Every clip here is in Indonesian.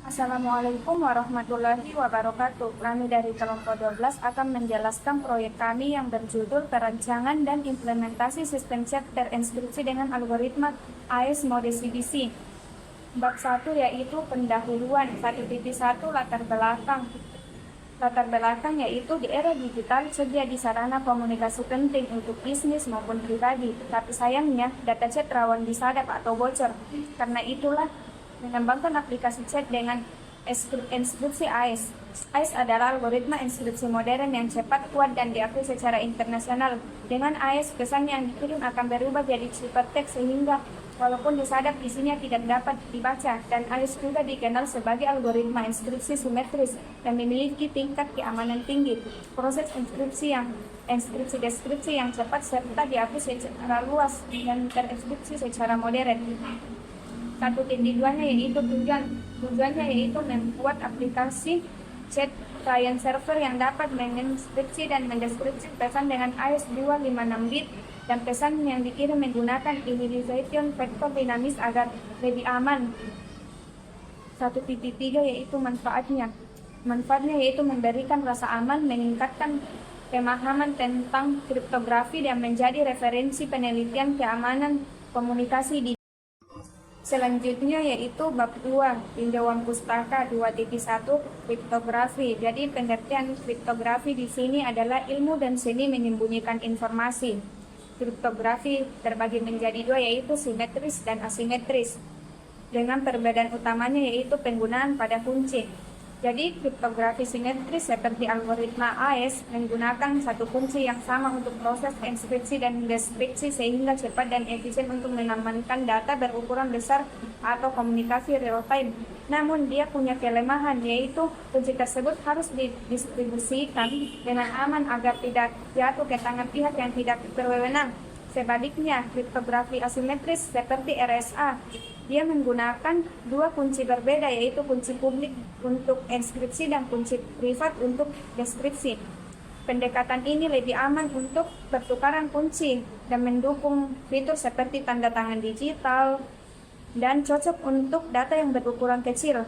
Assalamualaikum warahmatullahi wabarakatuh. Kami dari kelompok 12 akan menjelaskan proyek kami yang berjudul Perancangan dan Implementasi Sistem Chat Terinstruksi dengan Algoritma AES Mode CBC. Bab 1 yaitu pendahuluan. 1.1 latar belakang. Latar belakang yaitu di era digital terjadi sarana komunikasi penting untuk bisnis maupun pribadi. Tapi sayangnya data chat rawan disadap atau bocor. Karena itulah mengembangkan aplikasi chat dengan instruksi AES. AES adalah algoritma instruksi modern yang cepat, kuat, dan diakui secara internasional. Dengan AES, pesan yang dikirim akan berubah jadi ciphertext sehingga walaupun disadap isinya tidak dapat dibaca. Dan AES juga dikenal sebagai algoritma instruksi simetris dan memiliki tingkat keamanan tinggi. Proses instruksi deskripsi yang cepat serta diakui secara luas dan terinstruksi secara modern. Satu tujuannya yaitu membuat aplikasi chat client server yang dapat menginskripsi dan mendeskripsi pesan dengan AES 256 bit dan pesan yang dikirim menggunakan initialization vektor dinamis agar lebih aman. 1.3 yaitu manfaatnya. Manfaatnya yaitu memberikan rasa aman, meningkatkan pemahaman tentang kriptografi dan menjadi referensi penelitian keamanan komunikasi di selanjutnya yaitu bab 2, tinjauan pustaka 2.1 kriptografi. Jadi pengertian kriptografi di sini adalah ilmu dan seni menyembunyikan informasi. Kriptografi terbagi menjadi dua yaitu simetris dan asimetris. Dengan perbedaan utamanya yaitu penggunaan pada kunci. Jadi kriptografi simetris seperti algoritma AES menggunakan satu kunci yang sama untuk proses inskripsi dan deskripsi sehingga cepat dan efisien untuk mengamankan data berukuran besar atau komunikasi real time. Namun dia punya kelemahan yaitu kunci tersebut harus didistribusikan dengan aman agar tidak jatuh ke tangan pihak yang tidak berwenang. Sebaliknya, kriptografi asimetris seperti RSA, dia menggunakan dua kunci berbeda yaitu kunci publik untuk inskripsi dan kunci privat untuk deskripsi. Pendekatan ini lebih aman untuk pertukaran kunci dan mendukung fitur seperti tanda tangan digital dan cocok untuk data yang berukuran kecil.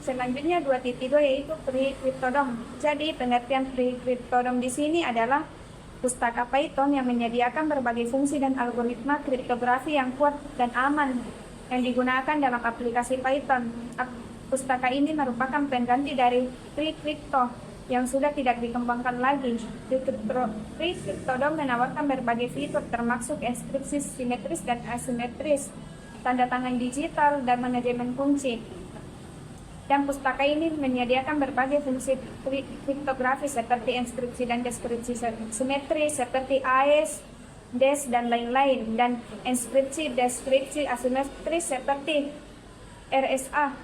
Selanjutnya 2.2 yaitu pre-cryptodom. Jadi pengertian pre-cryptodom di sini adalah pustaka Python yang menyediakan berbagai fungsi dan algoritma kriptografi yang kuat dan aman yang digunakan dalam aplikasi Python. Pustaka ini merupakan pengganti dari pre-crypto yang sudah tidak dikembangkan lagi. Pre-cryptodom menawarkan berbagai fitur termasuk inskripsi simetris dan asimetris, tanda tangan digital, dan manajemen kunci. Dan pustaka ini menyediakan berbagai fungsi kriptografi seperti inskripsi dan deskripsi simetris seperti AES, DES, dan lain-lain, dan inskripsi deskripsi asimetris seperti RSA.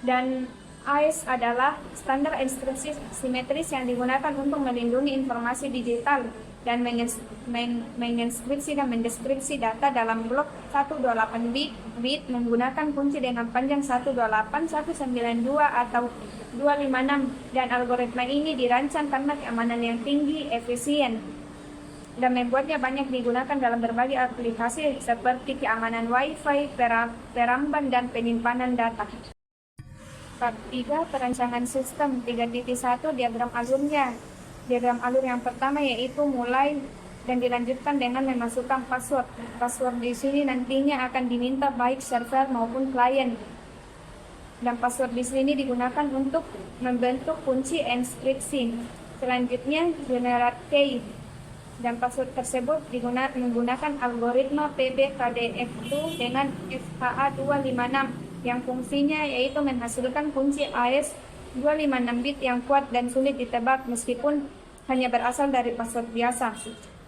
Dan AES adalah standar instruksi simetris yang digunakan untuk melindungi informasi digital dan menginskripsi dan mendeskripsi data dalam blok 128 bit menggunakan kunci dengan panjang 128, 192, atau 256, dan algoritma ini dirancang karena keamanan yang tinggi, efisien, dan membuatnya banyak digunakan dalam berbagai aplikasi seperti keamanan Wi-Fi, peramban, dan penyimpanan data. Bab 3, perancangan sistem 3.1 diagram alurnya. Diagram alur yang pertama yaitu mulai dan dilanjutkan dengan memasukkan password. Password di sini nantinya akan diminta baik server maupun klien. Dan password di sini digunakan untuk membentuk kunci inskripsi. Selanjutnya generate key. Dan password tersebut menggunakan algoritma PBKDF2 dengan FHA256 yang fungsinya yaitu menghasilkan kunci AES 256 bit yang kuat dan sulit ditebak meskipun hanya berasal dari password biasa.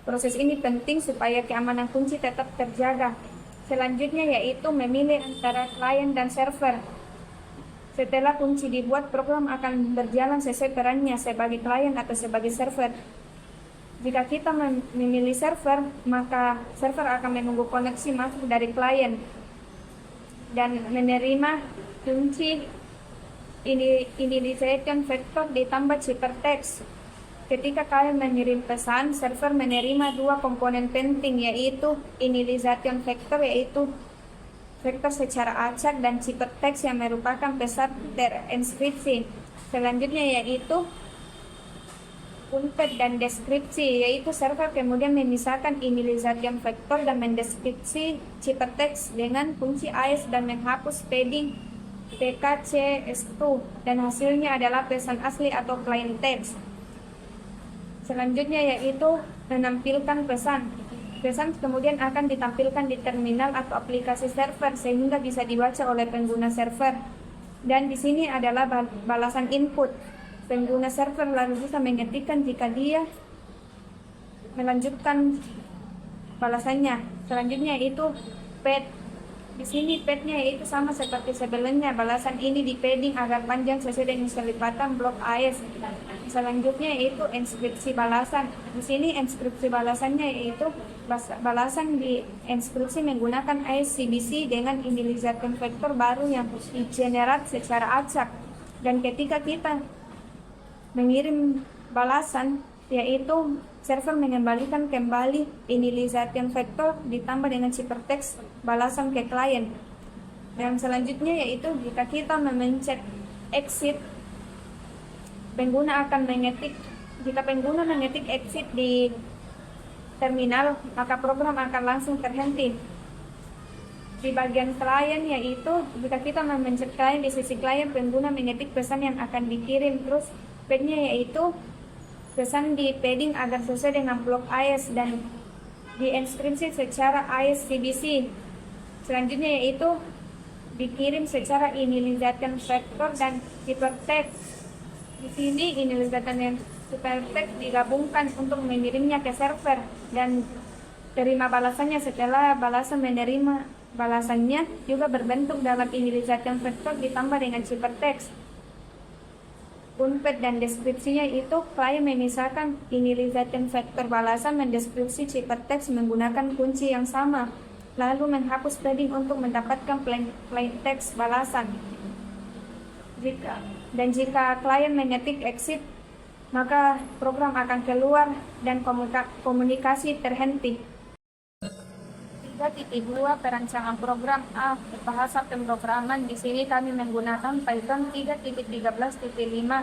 Proses ini penting supaya keamanan kunci tetap terjaga. Selanjutnya yaitu memilih antara klien dan server. Setelah kunci dibuat, program akan berjalan sesuai perannya sebagai klien atau sebagai server. Jika kita memilih server, maka server akan menunggu koneksi masuk dari klien dan menerima kunci initialization vektor ditambah ciphertext. Ketika kalian mengirim pesan, server menerima dua komponen penting yaitu initialization vektor yaitu vektor secara acak dan ciphertext yang merupakan pesan terenskripsi. Selanjutnya yaitu unpad dan deskripsi, yaitu server kemudian memisahkan inisialisasi vektor dan mendeskripsi ciphertext dengan kunci AES dan menghapus padding PKCS2 dan hasilnya adalah pesan asli atau plain text. Selanjutnya yaitu menampilkan pesan. Pesan kemudian akan ditampilkan di terminal atau aplikasi server sehingga bisa dibaca oleh pengguna server. Dan di sini adalah balasan input. Pengguna server lalu bisa mengetikkan jika dia melanjutkan balasannya. Selanjutnya itu pad. Di sini padnya yaitu sama seperti sebelumnya. Balasan ini di padding agar panjang sesuai dengan kelipatan blok AES. Selanjutnya yaitu inskripsi balasan. Di sini inskripsi balasannya yaitu balasan di inskripsi menggunakan AES CBC dengan inisialisasi vektor baru yang digenerate secara acak. Dan ketika kita mengirim balasan, yaitu server mengembalikan kembali inisialisasi vektor ditambah dengan ciphertext balasan ke klien. Dan selanjutnya yaitu jika kita memencet exit, pengguna akan mengetik. Jika pengguna mengetik exit di terminal, maka program akan langsung terhenti. Di bagian klien yaitu jika kita memencet klien, di sisi klien pengguna mengetik pesan yang akan dikirim. Terus padnya yaitu pesan di padding agar sesuai dengan blok AES dan dienskripsi secara AES CBC. Selanjutnya yaitu dikirim secara inisialisasi vektor dan ciphertext. Di sini inisialisasi dan ciphertext digabungkan untuk mengirimnya ke server dan terima balasannya. Setelah balasan menerima balasannya juga berbentuk dalam inisialisasi vektor ditambah dengan ciphertext. Unpad dan deskripsinya itu klien memisahkan inisialisasi vektor balasan mendeskripsi ciphertext menggunakan kunci yang sama, lalu menghapus padding untuk mendapatkan plain text balasan. Jika klien mengetik exit, maka program akan keluar dan komunikasi terhenti. 3.2 Perancangan program A. Bahasa pemrograman. Di sini kami menggunakan Python 3.13.5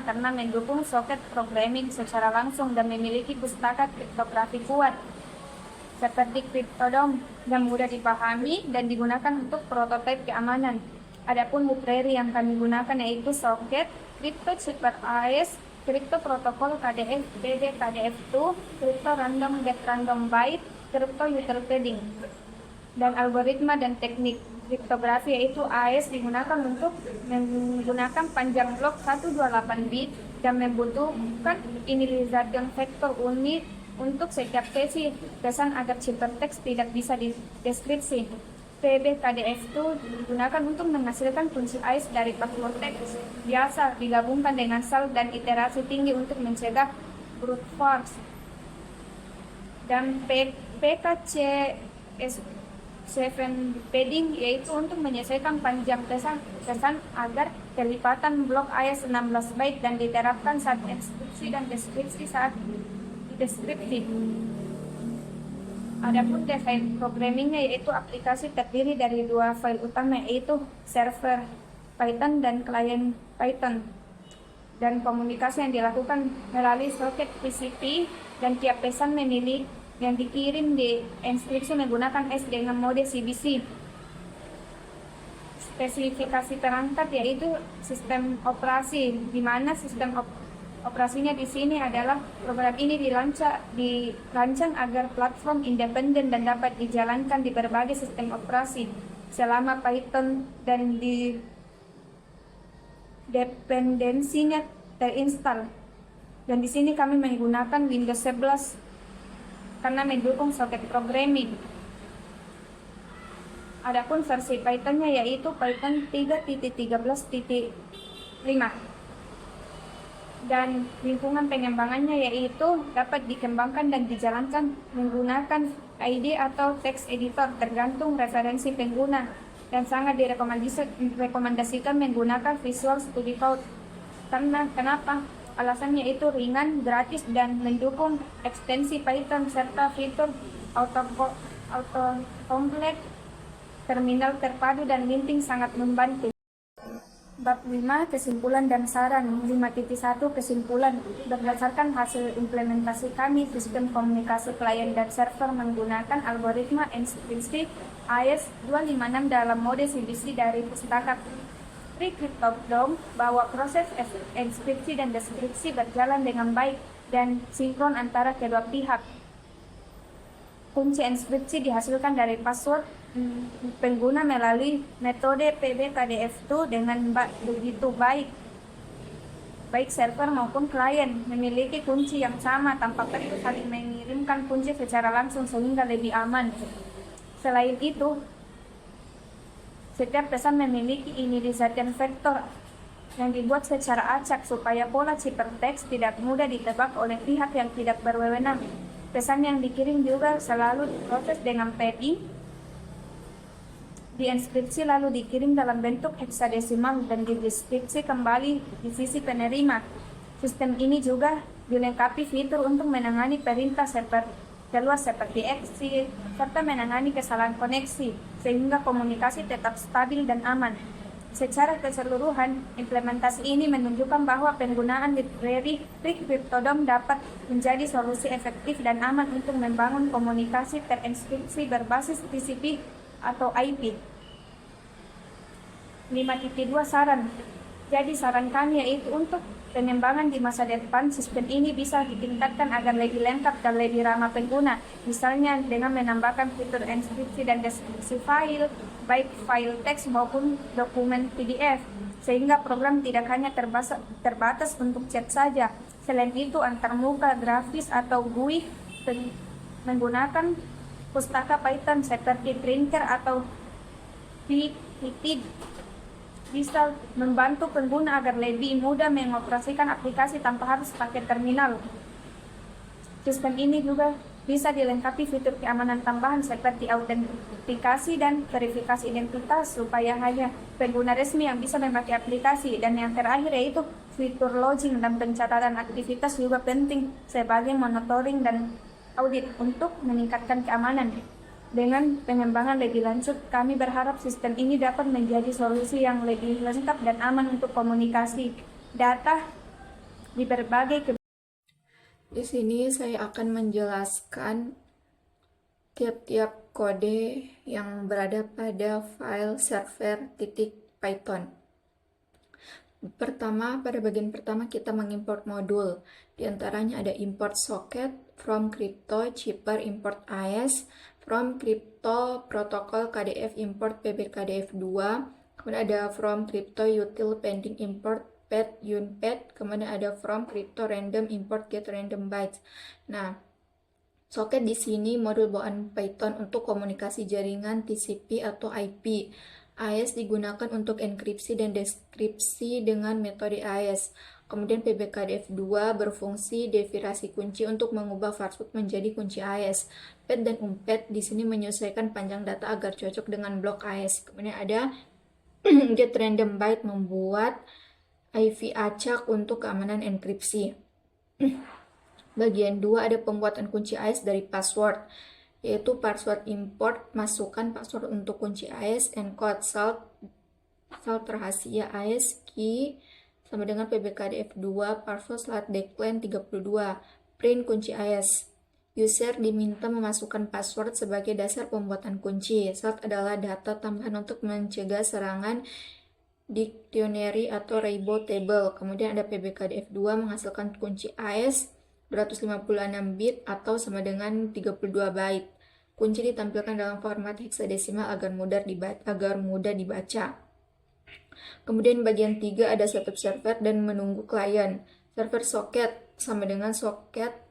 karena mendukung soket programming secara langsung dan memiliki pustaka kriptografi kuat seperti Cryptodom yang mudah dipahami dan digunakan untuk prototipe keamanan. Adapun library yang kami gunakan yaitu Socket, Crypto Super AES, Crypto Protocol KDF, BD KDF2, Crypto Random Get Random Byte, Crypto Util Padding. Dan algoritma dan teknik kriptografi yaitu AES digunakan untuk menggunakan panjang blok 128 bit dan membutuhkan inisialisasi vektor unik untuk setiap sesi pesan agar ciphertext tidak bisa dideskripsi. PBKDF2 digunakan untuk menghasilkan kunci AES dari password teks biasa digabungkan dengan sal dan iterasi tinggi untuk mencegah brute force. Dan PKCS7 padding yaitu untuk menyesuaikan panjang pesan agar kelipatan blok AES 16 byte dan diterapkan saat inskripsi dan deskripsi saat deskripsi. Adapun file programmingnya yaitu aplikasi terdiri dari dua file utama yaitu server Python dan klien Python. Dan komunikasi yang dilakukan melalui soket TCP dan tiap pesan memilih yang dikirim di inskripsi menggunakan AES dengan mode CBC. Spesifikasi perangkat yaitu sistem operasi, di mana sistem operasinya di sini adalah program ini dirancang agar platform independen dan dapat dijalankan di berbagai sistem operasi selama Python dan di dependensinya terinstall. Dan di sini kami menggunakan Windows 11 karena mendukung soket programming. Adapun versi Pythonnya yaitu Python 3.13.5 dan lingkungan pengembangannya yaitu dapat dikembangkan dan dijalankan menggunakan IDE atau text editor tergantung referensi pengguna dan sangat direkomendasikan menggunakan Visual Studio Code. Kenapa? Alasannya itu ringan, gratis, dan mendukung ekstensi Python serta fitur auto-complete terminal terpadu dan linting sangat membantu. Bab 5 kesimpulan dan saran. 5.1 kesimpulan. Berdasarkan hasil implementasi kami, sistem komunikasi klien dan server menggunakan algoritma enkripsi AES-256 dalam mode CBC dari pustaka Cryptodom, bahwa proses enkripsi dan deskripsi berjalan dengan baik dan sinkron antara kedua pihak. Kunci enkripsi dihasilkan dari password pengguna melalui metode PBKDF2 dengan begitu baik server maupun klien memiliki kunci yang sama tanpa perlu saling mengirimkan kunci secara langsung sehingga lebih aman. Selain itu, setiap pesan memiliki initialization vektor yang dibuat secara acak supaya pola ciphertext tidak mudah ditebak oleh pihak yang tidak berwenang. Pesan yang dikirim juga selalu diproses dengan padding, dienkripsi lalu dikirim dalam bentuk heksadesimal dan dideskripsi kembali di sisi penerima. Sistem ini juga dilengkapi fitur untuk menangani perintah keluar seperti exit, serta menangani kesalahan koneksi, sehingga komunikasi tetap stabil dan aman. Secara keseluruhan, implementasi ini menunjukkan bahwa penggunaan library Cryptodom dapat menjadi solusi efektif dan aman untuk membangun komunikasi terenkripsi berbasis TCP atau IP. 5.2 saran. Jadi saran kami yaitu untuk pengembangan di masa depan, sistem ini bisa ditingkatkan agar lebih lengkap dan lebih ramah pengguna, misalnya dengan menambahkan fitur enkripsi dan deskripsi file, baik file teks maupun dokumen PDF, sehingga program tidak hanya terbatas untuk chat saja. Selain itu, antarmuka, grafis, atau GUI menggunakan pustaka Python seperti printer atau PPT bisa membantu pengguna agar lebih mudah mengoperasikan aplikasi tanpa harus pakai terminal. Sistem ini juga bisa dilengkapi fitur keamanan tambahan seperti autentikasi dan verifikasi identitas supaya hanya pengguna resmi yang bisa memakai aplikasi. Dan yang terakhir yaitu fitur logging dan pencatatan aktivitas juga penting sebagai monitoring dan audit untuk meningkatkan keamanan. Dengan pengembangan lebih lanjut, kami berharap sistem ini dapat menjadi solusi yang lebih lengkap dan aman untuk komunikasi data di berbagai Di sini saya akan menjelaskan tiap-tiap kode yang berada pada file server.python. Pertama, pada bagian pertama kita mengimport modul. Di antaranya ada import socket, from crypto, shipper import AES, from crypto protocol KDF import PBKDF2, kemudian ada from crypto util pending import pet unpad, kemudian ada from crypto random import get random bytes. Nah, socket di sini modul bawaan Python untuk komunikasi jaringan TCP atau IP. AES digunakan untuk enkripsi dan deskripsi dengan metode AES. Kemudian PBKDF2 berfungsi devirasi kunci untuk mengubah password menjadi kunci AES. Pad dan umpad di sini menyesuaikan panjang data agar cocok dengan blok AES. Kemudian ada get random byte membuat IV acak untuk keamanan enkripsi. Bagian 2 ada pembuatan kunci AES dari password, yaitu password import, masukkan password untuk kunci AES, encode salt rahasia AES, key, sama dengan PBKDF2, password slat decline 32, print kunci AES. User diminta memasukkan password sebagai dasar pembuatan kunci. Salt adalah data tambahan untuk mencegah serangan dictionary atau rainbow table. Kemudian ada PBKDF2 menghasilkan kunci AES 256 bit atau sama dengan 32 byte. Kunci ditampilkan dalam format heksadesimal agar mudah dibaca. Kemudian bagian 3 ada setup server dan menunggu klien. Server socket sama dengan socket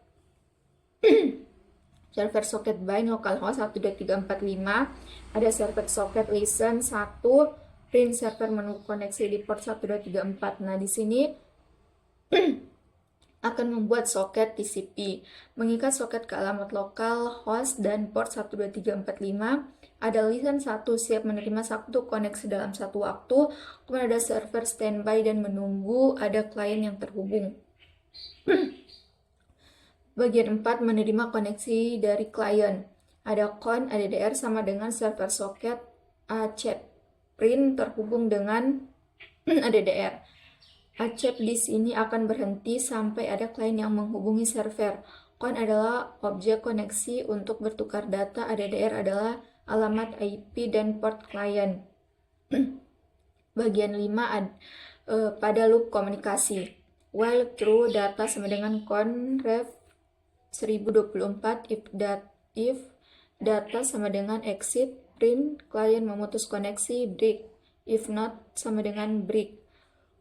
server socket bind localhost 12345. Ada server socket listen 1, print server menunggu koneksi di port 1234. Nah, di sini akan membuat soket TCP, mengikat soket ke alamat lokal host dan port 12345. Ada listen 1 siap menerima satu koneksi dalam satu waktu. Kemudian ada server standby dan menunggu ada klien yang terhubung. Bagian 4 menerima koneksi dari klien. Ada con, ADDR sama dengan server soket acep print terhubung dengan ADDR. Acep di sini akan berhenti sampai ada klien yang menghubungi server. Con adalah objek koneksi untuk bertukar data, ADDR adalah alamat IP dan port klien. Bagian 5 pada loop komunikasi. While true data sama dengan conref 1024 if data sama dengan exit print klien memutus koneksi break if not sama dengan break.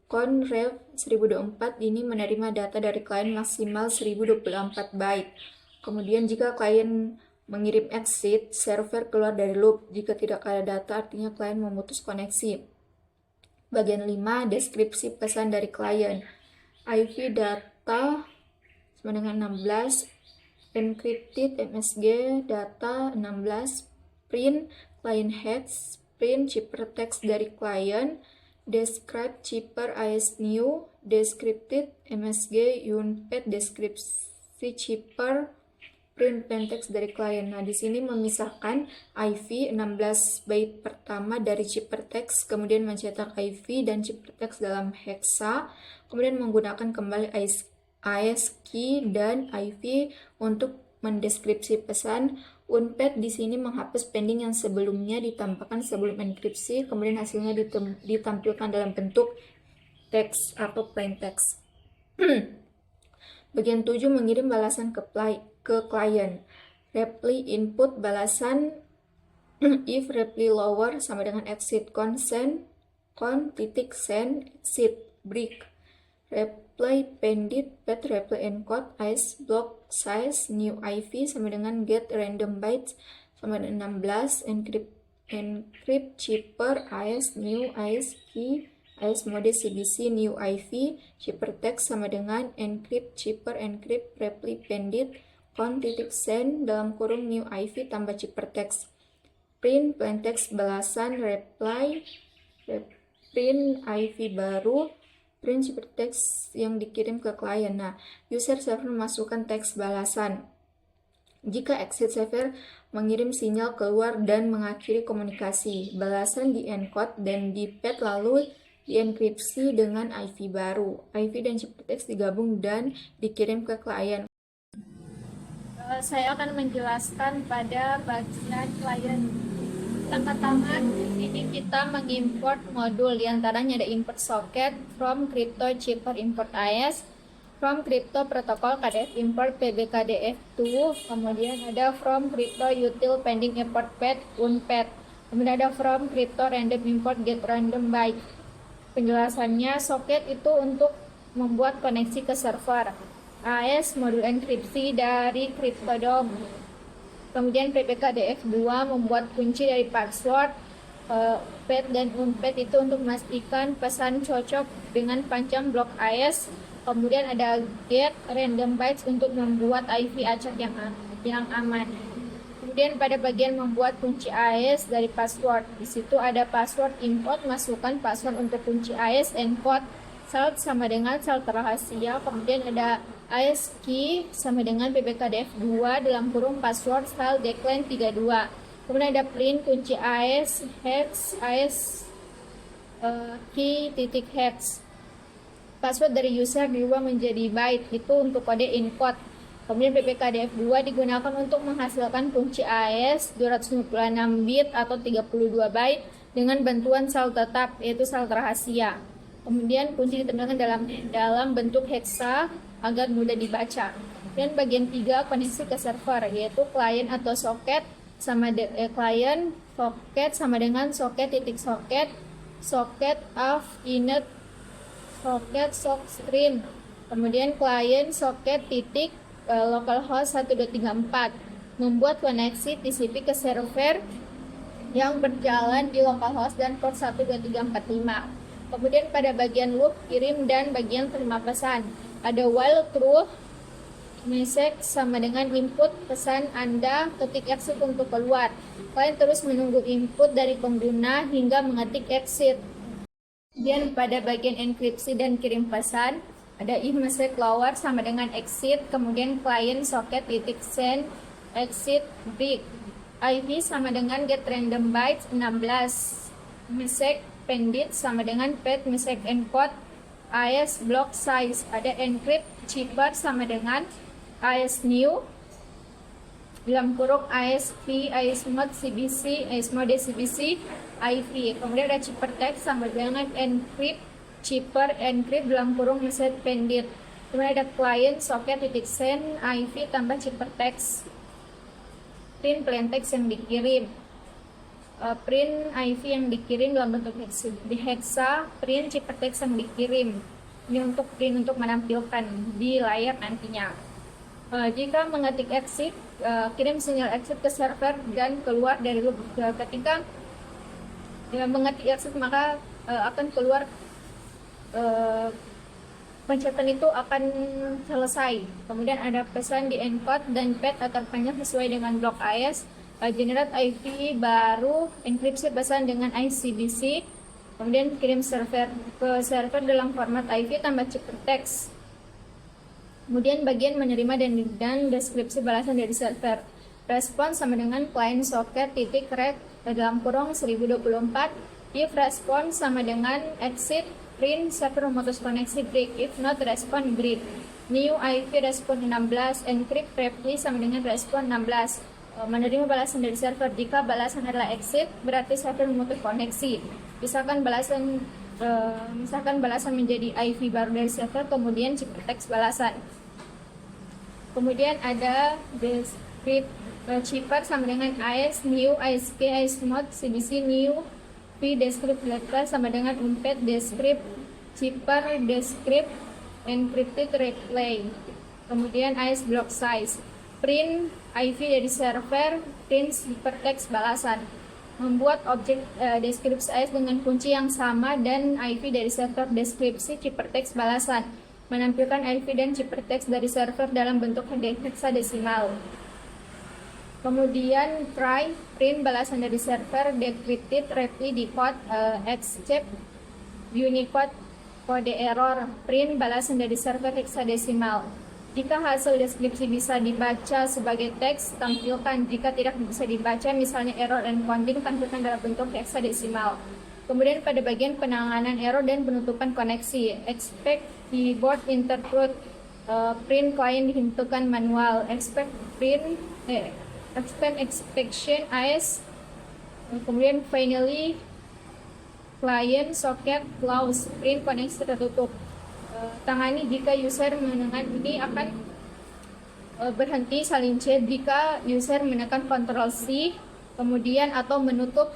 Conref 1024 ini menerima data dari klien maksimal 1024 byte. Kemudian jika klien mengirim exit, server keluar dari loop. Jika tidak ada data, artinya klien memutus koneksi. Bagian 5, deskripsi pesan dari klien. IP data sama dengan 16, encrypted MSG data 16, print client heads, print ciphertext dari klien, describe chipper AES new, descripted MSG unpad deskripsi chipper, print plaintext dari klien. Nah, di sini memisahkan IV 16 byte pertama dari ciphertext, kemudian mencetak IV dan ciphertext dalam hexa, kemudian menggunakan kembali ASCII dan IV untuk mendeskripsi pesan. Unpad di sini menghapus pending yang sebelumnya ditambahkan sebelum enkripsi, kemudian hasilnya ditampilkan dalam bentuk teks atau plain text. Bagian 7, mengirim balasan ke klien. Reply input balasan if reply lower sama dengan exit consent titik send exit break. Reply pended pet reply encode AES block size new IV sama dengan get random bytes sama dengan 16, encrypt chipper AES new AES key AES mode CBC new IV ciphertext sama dengan encrypt chipper encrypt reply pended con titik send dalam kurung new IV tambah ciphertext. Print plaintext balasan reply print IV baru, print ciphertext yang dikirim ke klien. Nah, user server memasukkan teks balasan. Jika exit server mengirim sinyal keluar dan mengakhiri komunikasi, balasan di encode dan di pad lalu dienkripsi dengan IV baru. IV dan ciphertext digabung dan dikirim ke klien. Saya akan menjelaskan pada bagian klien. Pertama-tama ini kita mengimport modul, diantaranya ada import socket from crypto chipper import AES, from crypto protocol KDF import PBKDF2, kemudian ada from crypto util pending import pad unpad, kemudian ada from crypto random import get random byte. Penjelasannya, socket itu untuk membuat koneksi ke server, AES modul enkripsi dari CryptoDom, kemudian PBKDF2 membuat kunci dari password, pad dan unpad itu untuk memastikan pesan cocok dengan panjang blok AES, kemudian ada get random bytes untuk membuat IV acak yang aman. Kemudian pada bagian membuat kunci AES dari password, di situ ada password import, masukkan password untuk kunci AES, encode salt sama dengan salt rahasia, kemudian ada AES key sama dengan PBKDF2 dalam kurung password style decline 32. Kemudian ada print kunci AES hex AES key titik hex. Password dari user diubah menjadi byte, itu untuk kode encode. Kemudian PBKDF2 digunakan untuk menghasilkan kunci AES 256 bit atau 32 byte dengan bantuan sal tetap, yaitu sal rahasia. Kemudian kunci ditempelkan dalam bentuk hexa agar mudah dibaca. Dan bagian 3, koneksi ke server, yaitu klien atau socket sama klien socket sama dengan socket titik socket of init socket sock stream. Kemudian klien socket titik localhost 1234 membuat koneksi TCP ke server yang berjalan di localhost dan port 12345. Kemudian pada bagian loop kirim dan bagian terima pesan, ada while true message sama dengan input pesan Anda ketik exit untuk keluar. Kalian terus menunggu input dari pengguna hingga mengetik exit. Kemudian pada bagian enkripsi dan kirim pesan, ada if message lower sama dengan exit, kemudian client socket titik send exit break. IV sama dengan get random bytes 16, message pendit sama dengan pet message encode, AES block size, ada encrypt cheaper sama dengan AES new, dalam kurung AESP, AES mode CBC, AES mode CBC, IV. Kemudian ada cheaper text sama dengan encrypt cheaper, encrypt dalam kurung message pendit. Kemudian ada client socket titik send IV tambah cheaper text, print plain text yang dikirim, print IV yang dikirim dalam bentuk hexa, print cheaper text yang dikirim. Ini untuk print untuk menampilkan di layar nantinya. Jika mengetik exit, kirim sinyal exit ke server dan keluar dari loop. Ketika mengetik exit maka akan keluar, pencetatan itu akan selesai. Kemudian ada pesan di encode dan pad akan panjang sesuai dengan blok AES, generate IP baru, enkripsi pesan dengan ICBC, kemudian kirim ke server dalam format IP tambah cheaper text. Kemudian bagian menerima dan deskripsi balasan dari server. Respon sama dengan client socket titik rect dalam kurung 1024. If respon sama dengan exit, print server memutus koneksi break. If not respon break. New IP respon 16, encrypt reply sama dengan respon 16. Menerima balasan dari server. Jika balasan adalah exit, berarti server memutus koneksi. Misalkan balasan menjadi IP baru dari server, kemudian text balasan. Kemudian ada descript cheaper sama dengan AES new, AESP, AES mode CBC new, P descript letter sama dengan umpet descript cheaper, descript encrypted replay. Kemudian AES block size, print IV dari server, print hypertext balasan. Membuat objek deskripsi AES dengan kunci yang sama dan IV dari server deskripsi hypertext balasan. Menampilkan IV dan hypertext dari server dalam bentuk hexadesimal. Kemudian try, print balasan dari server, decrypted reply decode, escape Unicode kode error, print balasan dari server hexadesimal. Jika hasil deskripsi bisa dibaca sebagai teks, tampilkan. Jika tidak bisa dibaca, misalnya error encoding, tampilkan dalam bentuk hexadesimal. Kemudian pada bagian penanganan error dan penutupan koneksi, expect keyboard interpret, print client dihentikan manual, expect exception AES, kemudian finally client socket close, print koneksi tertutup. Tangani jika user menekan ini akan berhenti salin chat jika user menekan Ctrl C kemudian atau menutup